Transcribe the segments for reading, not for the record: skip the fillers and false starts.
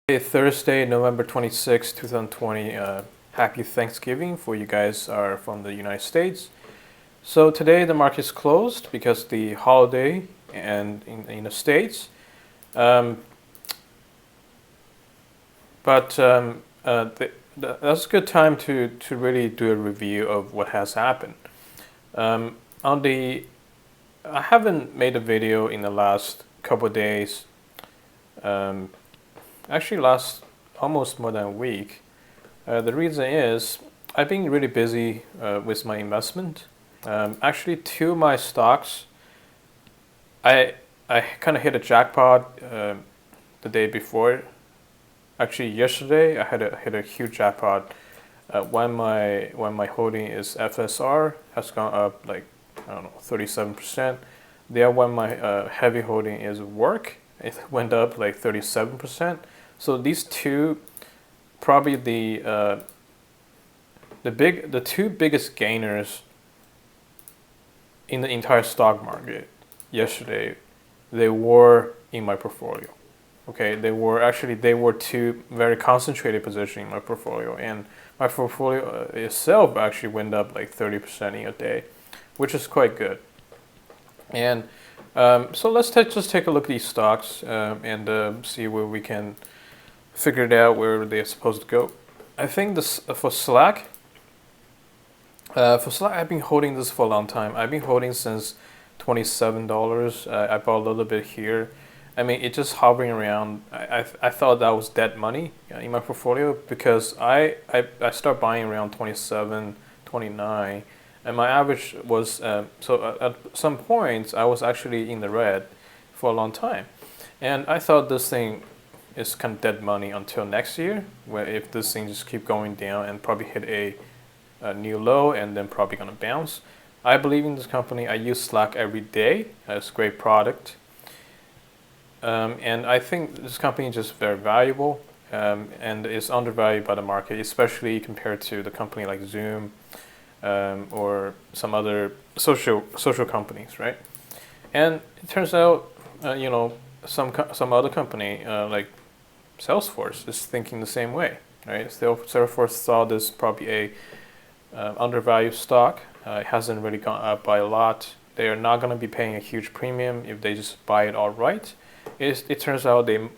Hey, Thursday, November 26, 2020. Happy Thanksgiving for you guys are from the United States. So today the market's closed because the holiday and in the States. Um, but that's a good time to really do a review of what has happened. Um, on the I haven't made a video in the last couple of days. Um, Actually, last almost more than a week. The reason is I've been really busy with my investment. Actually, two of my stocks, I I kind of hit a jackpot the day before. Actually, yesterday I hit a huge jackpot. When my holding is FSR has gone up like I don't know 37%. The other one my heavy holding is Work. It went up like 37%. So these two probably the two biggest gainers in the entire stock market yesterday. They were in my portfolio. Okay, they were two very concentrated positions in my portfolio, and my portfolio itself actually went up like 30% in a day, which is quite good. And so let's just take a look at these stocks and see where we can figure it out where they're supposed to go. I think this for Slack. For Slack, I've been holding this for a long time. I've been holding since $27. I bought a little bit here. I mean, it's just hovering around. I thought that was dead money in my portfolio because I start buying around 27, 29, and my average was so at some points I was actually in the red for a long time, and I thought this thing is kind of dead money until next year, where if this thing just keep going down and probably hit a new low and then probably gonna bounce. I believe in this company. I use Slack every day. It's a great product. And I think this company is just very valuable and is undervalued by the market, especially compared to the company like Zoom or some other social companies, right? And it turns out, some other company like Salesforce is thinking the same way, right? Salesforce saw this probably a undervalued stock. It hasn't really gone up by a lot. They are not going to be paying a huge premium if they just buy it outright. It turns out they and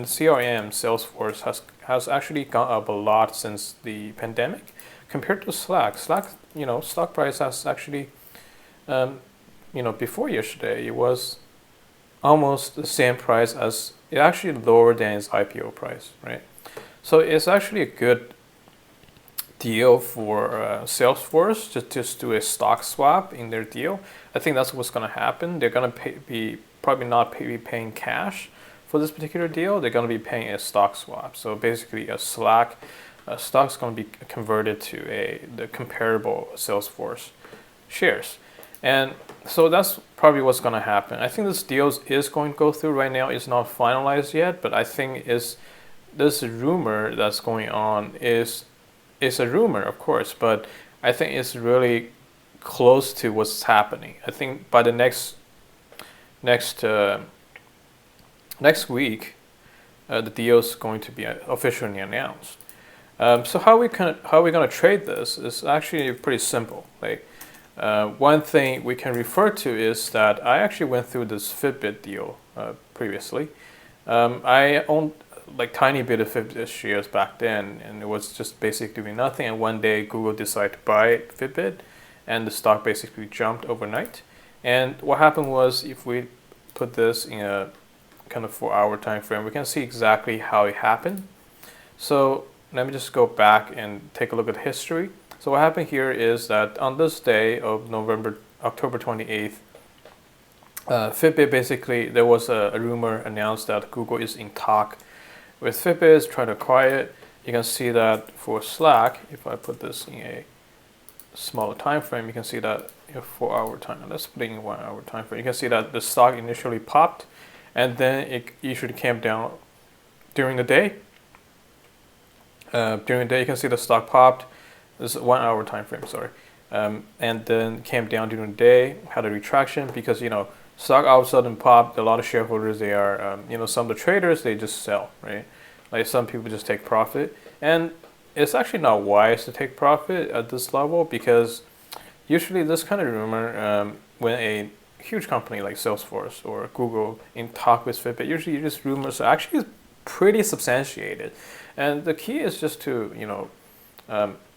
CRM Salesforce has actually gone up a lot since the pandemic compared to Slack. Slack, stock price has actually, before yesterday it was almost the same price as it actually lower than its IPO price, right? So it's actually a good deal for Salesforce to just do a stock swap in their deal. I think that's what's going to happen. They're going to be probably not be paying cash for this particular deal. They're going to be paying a stock swap. So basically, a Slack stock's going to be converted to the comparable Salesforce shares, and so that's probably what's going to happen. I think this deal is going to go through right now. It's not finalized yet, but I think this rumor that's going on is a rumor, of course, but I think it's really close to what's happening. I think by the next week, the deal is going to be officially announced. So how we gonna trade this is actually pretty simple. Like one thing we can refer to is that I actually went through this Fitbit deal previously. I owned like tiny bit of Fitbit shares back then, and it was just basically doing nothing. And one day Google decided to buy Fitbit, and the stock basically jumped overnight. And what happened was, if we put this in a kind of 4-hour time frame, we can see exactly how it happened. So let me just go back and take a look at history. So what happened here is that on this day of October 28th, Fitbit basically, there was a rumor announced that Google is in talk with Fitbit, trying to acquire it. You can see that for Slack, if I put this in a smaller time frame, you can see that in a 4-hour time. Let's put it in a 1-hour time frame. You can see that the stock initially popped, and then it usually came down during the day. During the day, you can see the stock popped. This is a 1-hour time frame, sorry, and then came down during the day, had a retraction because stock all of a sudden popped. A lot of shareholders, they are, some of the traders, they just sell, right? Like some people just take profit, and it's actually not wise to take profit at this level, because usually this kind of rumor, when a huge company like Salesforce or Google in talk with Fitbit, usually just rumors are actually pretty substantiated, and the key is just to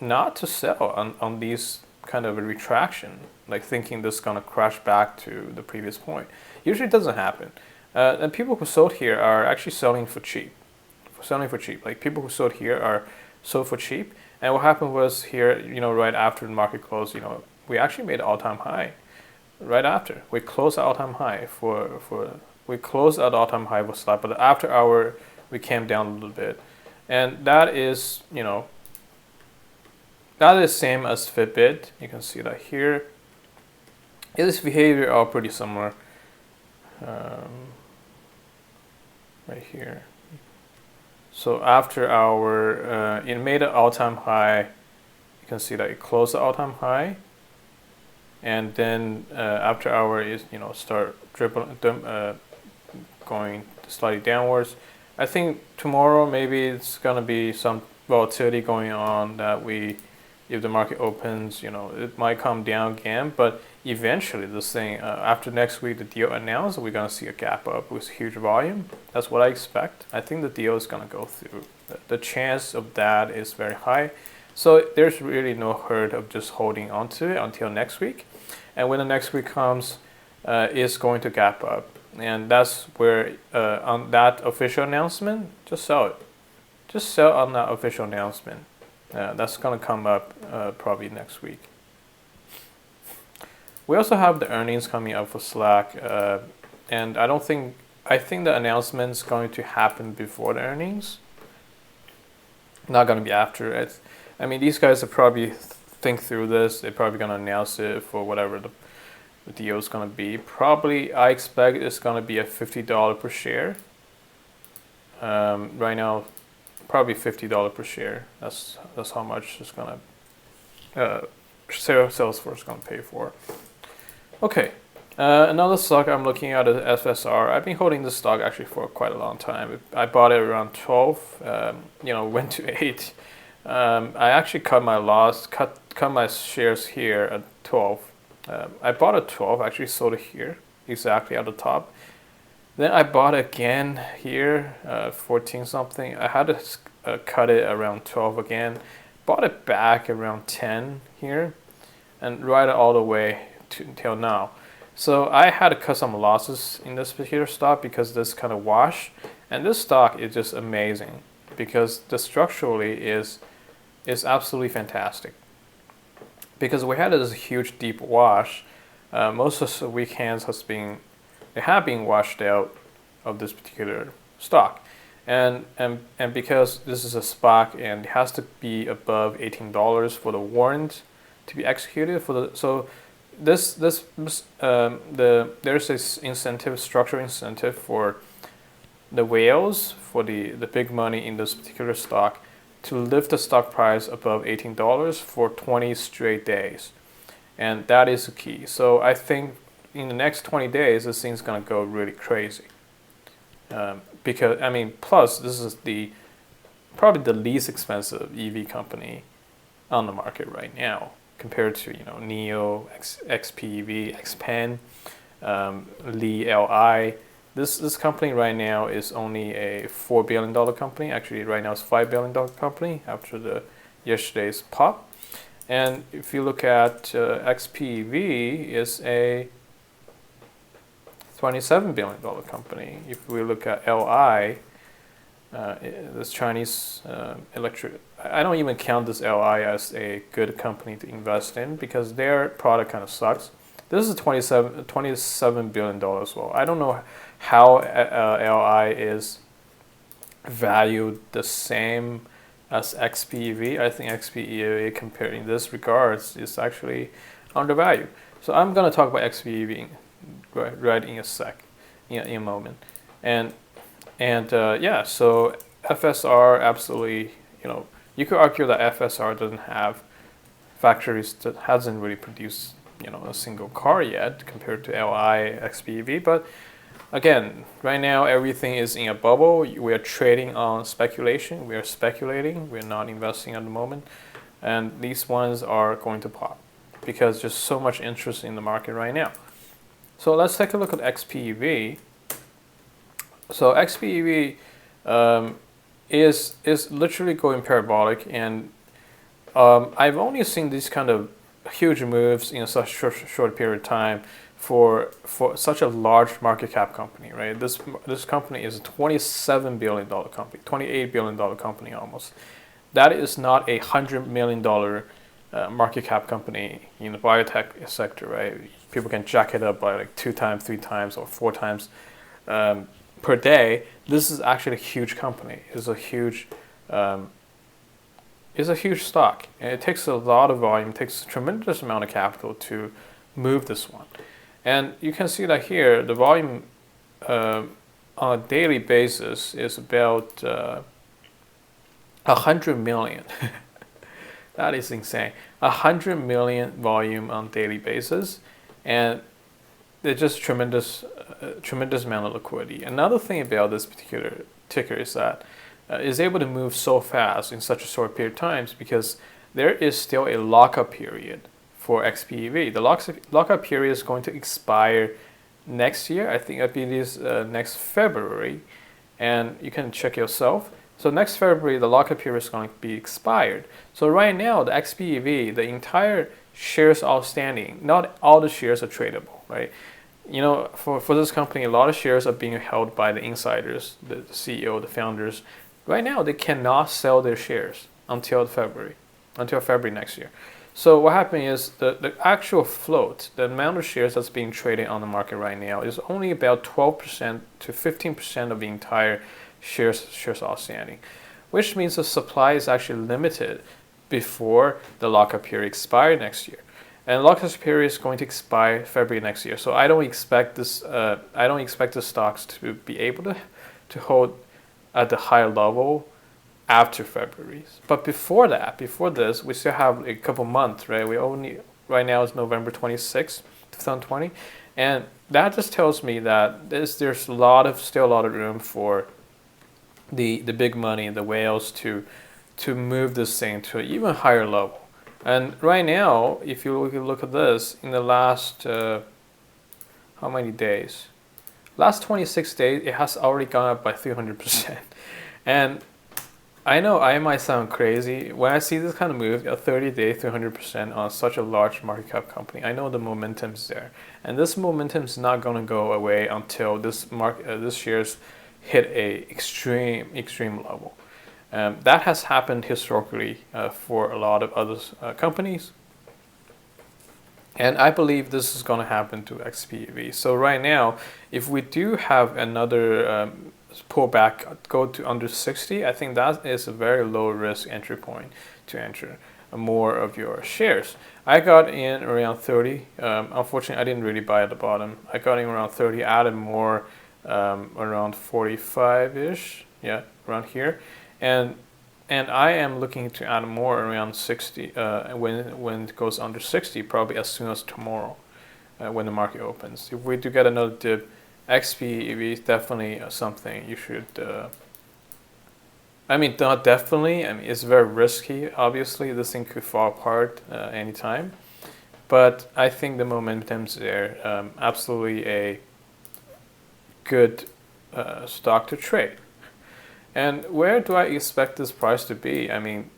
not to sell on these kind of a retraction, like thinking this is gonna crash back to the previous point. Usually it doesn't happen, and people who sold here are actually selling for cheap. Like people who sold here are sold for cheap. And what happened was here, right after the market closed, we actually made an all-time high. Right after we closed the all-time high we closed at all-time high for SLAC, but after hour we came down a little bit, and that is same as Fitbit. You can see that here. Its behavior are pretty similar. Right here. So after our, it made an all-time high. You can see that it closed the all-time high, and then after hour is start going slightly downwards. I think tomorrow maybe it's gonna be some volatility going on that if the market opens, it might come down again, but eventually this thing, after next week the deal announced, we're going to see a gap up with huge volume. That's what I expect. I think the deal is going to go through. The chance of that is very high. So there's really no hurt of just holding on to it until next week. And when the next week comes, it's going to gap up. And that's where, on that official announcement, just sell it. Just sell on that official announcement. That's going to come up probably next week. We also have the earnings coming up for SLAC, and I think the announcement is going to happen before the earnings, not going to be after it. I mean, these guys will probably think through this. They're probably going to announce it for whatever the deal is going to be. Probably, I expect it's going to be at $50 per share. Right now, probably $50 per share. That's how much it's gonna Salesforce is gonna pay for. Okay, another stock I'm looking at is FSR. I've been holding this stock actually for quite a long time. I bought it around 12. Went to 8. I actually cut my loss, cut my shares here at 12. I bought at 12. Actually sold it here, exactly at the top. Then I bought again here, 14 something. I had to cut it around 12 again. Bought it back around 10 here, and ride it all the way until now. So I had to cut some losses in this particular stock because this kind of wash. And this stock is just amazing because the structurally is absolutely fantastic. Because we had this huge deep wash. Most of the weekends they have been washed out of this particular stock, and because this is a SPAC and it has to be above $18 for the warrant to be executed there's this incentive, structural incentive for the whales, for the big money in this particular stock, to lift the stock price above $18 for 20 straight days, and that is the key. So I think in the next 20 days, this thing's gonna go really crazy. Because plus this is probably the least expensive EV company on the market right now compared to NIO, XPEV, XPEN, Li. This company right now is only a $4 billion company. Actually, right now it's $5 billion company after yesterday's pop. And if you look at XPEV, is a $27 billion company. If we look at LI, this Chinese electric, I don't even count this LI as a good company to invest in because their product kind of sucks. This is $27 billion as well. I don't know how LI is valued the same as XPEV. I think XPEV, compared in this regards, is actually undervalued. So I'm going to talk about XPEV right in a moment. And so FSR absolutely, you could argue that FSR doesn't have factories that hasn't really produced, a single car yet compared to LI, XPEV, but again, right now everything is in a bubble. We are trading on speculation. We are speculating. We're not investing at the moment, and these ones are going to pop because there's so much interest in the market right now. So let's take a look at XPEV. So XPEV is literally going parabolic, and I've only seen these kind of huge moves in such short period of time for such a large market cap company, right? This company is a $27 billion company, $28 billion company almost. That is not a $100 million market cap company in the biotech sector, right? People can jack it up by like 2 times, 3 times, or 4 times per day. This is actually a huge company. It's a huge stock, and it takes a lot of volume. It takes a tremendous amount of capital to move this one. And you can see that here, the volume on a daily basis is about 100 million. That is insane. 100 million volume on daily basis, and there's just tremendous amount of liquidity. Another thing about this particular ticker is that is able to move so fast in such a short period of time because there is still a lockup period for XPEV. The lockup period is going to expire next year. I think it is next February, and you can check yourself. So next February, the lockup period is going to be expired. So right now, the XPEV, the entire shares outstanding, not all the shares are tradable, right? You know, for this company, a lot of shares are being held by the insiders, the CEO, the founders. Right now, they cannot sell their shares until February next year. So what happened is the actual float, the amount of shares that's being traded on the market right now is only about 12% to 15% of the entire shares outstanding, which means the supply is actually limited before the lockup period expires next year. And lockup period is going to expire February next year. So I don't expect this. I don't expect the stocks to be able to hold at the higher level after February. But before this, we still have a couple months, right? We only right now is November 26, 2020, and that just tells me that there's still a lot of room for the big money and the whales to move this thing to an even higher level. And right now, if you look at this, in the last how many days? Last 26 days, it has already gone up by 300%. And I know I might sound crazy. When I see this kind of move, a 30-day 300% on such a large market cap company, I know the momentum is there. And this momentum is not going to go away until this shares hit a extreme level. That has happened historically for a lot of other companies. And I believe this is going to happen to XPEV. So right now, if we do have another pullback, go to under 60, I think that is a very low risk entry point to enter more of your shares. I got in around 30. Unfortunately, I didn't really buy at the bottom. I got in around 30, added more around 45-ish, yeah, around here. And I am looking to add more around 60 when it goes under 60, probably as soon as tomorrow when the market opens. If we do get another dip, XPEV is definitely something you should. I mean, not definitely. I mean, it's very risky. Obviously, this thing could fall apart anytime. But I think the momentum's there. Absolutely a good stock to trade. And where do I expect this price to be? I mean,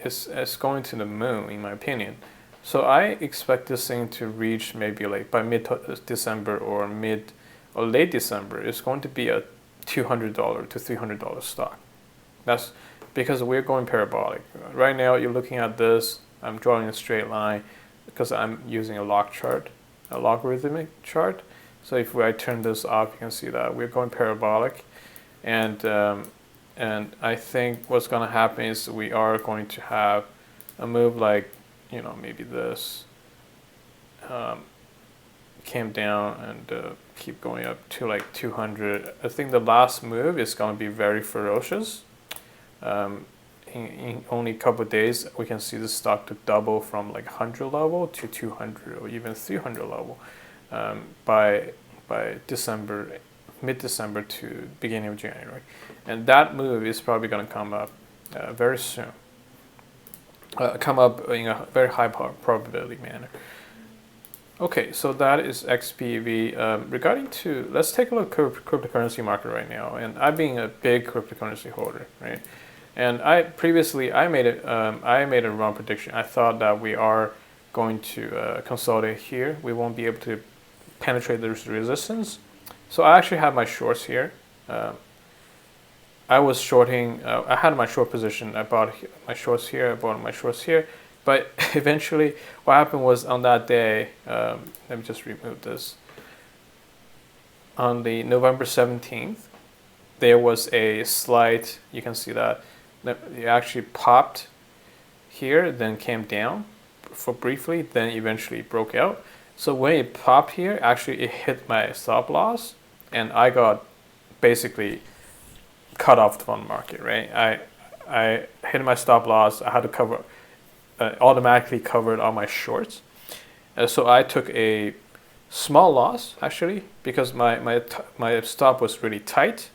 it's going to the moon, in my opinion. So I expect this thing to reach maybe like by mid-December or late December. It's going to be a $200 to $300 stock. That's because we're going parabolic. Right now, you're looking at this. I'm drawing a straight line because I'm using a logarithmic chart. So if I turn this off, you can see that we're going parabolic. And I think what's going to happen is we are going to have a move like, maybe this came down and keep going up to like 200. I think the last move is going to be very ferocious. In only a couple of days, we can see the stock to double from like 100 level to 200 or even 300 level by December mid-December to beginning of January, and that move is probably going to come up very soon. Come up in a very high probability manner. Okay, so that is XPEV. Regarding to, let's take a look at cryptocurrency market right now. And I've been a big cryptocurrency holder, right? And I made a wrong prediction. I thought that we are going to consolidate here. We won't be able to penetrate the resistance. So I actually have my shorts here. I was shorting. I had my short position. I bought my shorts here. I bought my shorts here. But eventually, what happened was on that day, let me just remove this. On the November 17th, there was a slight, you can see that it actually popped here, then came down for briefly, then eventually broke out. So when it popped here, actually it hit my stop loss, and I got basically cut off from the market, right? I hit my stop loss. I had to cover. Automatically covered all my shorts. So I took a small loss actually because my stop was really tight,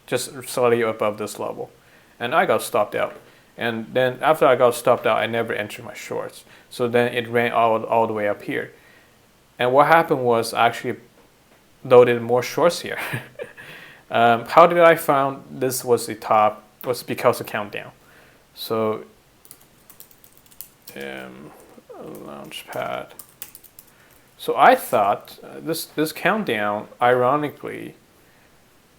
just slightly above this level, and I got stopped out. And then after I got stopped out, I never entered my shorts. So then it ran all the way up here. And what happened was I actually loaded more shorts here. How did I found this was the top? Was because of countdown. So Launchpad. So I thought this countdown, ironically,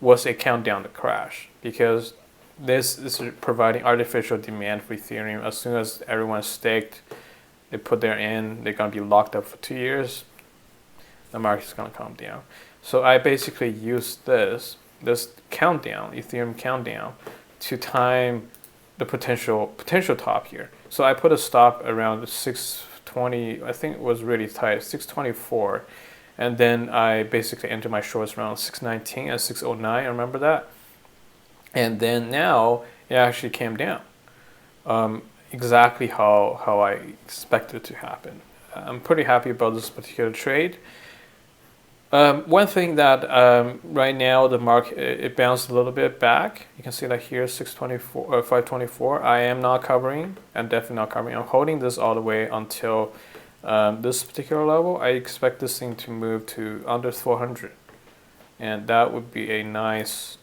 was a countdown to crash because this is providing artificial demand for Ethereum. As soon as everyone's staked, they put their in, they're gonna be locked up for 2 years. The market's gonna come down. So I basically used this countdown, Ethereum countdown, to time the potential top here. So I put a stop around 620, I think it was really tight, 624. And then I basically entered my shorts around 619 and 609, I remember that. And then now it actually came down. Exactly how I expected it to happen. I'm pretty happy about this particular trade. One thing that right now the market it bounced a little bit back. You can see that here 624 or 524. I am not covering. I'm definitely not covering. I'm holding this all the way until this particular level. I expect this thing to move to under 400, and that would be a nice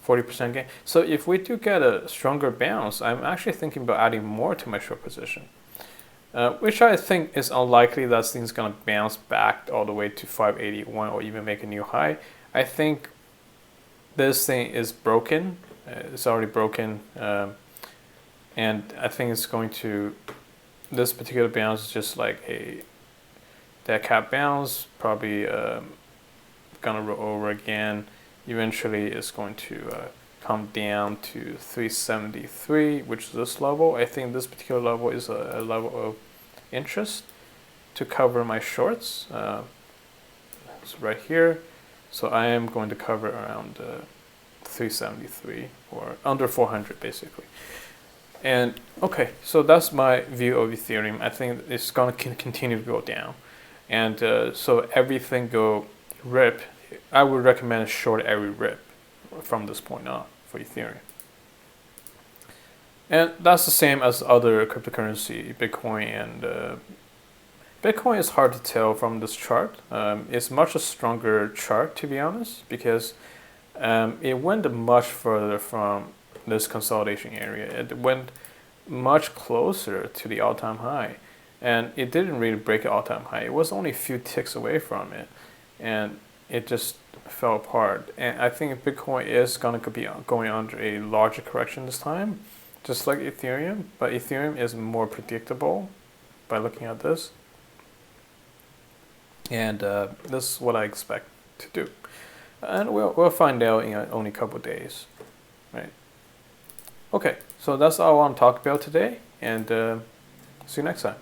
40% gain. So if we do get a stronger bounce, I'm actually thinking about adding more to my short position. Which I think is unlikely that this thing's going to bounce back all the way to 581 or even make a new high. I think this thing is broken. It's already broken. And I think it's going to, this particular bounce is just like a dead cat bounce, probably going to roll over again. Eventually it's going to come down to 373, which is this level. I think this particular level is a level of interest to cover my shorts. It's right here. So I am going to cover around 373 or under 400 basically. And okay, so that's my view of Ethereum. I think it's going to continue to go down. And so everything go rip. I would recommend a short every rip from this point on for Ethereum. And that's the same as other cryptocurrency, Bitcoin. And Bitcoin is hard to tell from this chart. It's much a stronger chart, to be honest, because it went much further from this consolidation area. It went much closer to the all-time high, and it didn't really break an all-time high. It was only a few ticks away from it, and it just fell apart. And I think Bitcoin is going to be going under a larger correction this time, just like Ethereum, but Ethereum is more predictable by looking at this. And this is what I expect to do. And we'll find out in only a couple of days, right? Okay, so that's all I want to talk about today, and see you next time.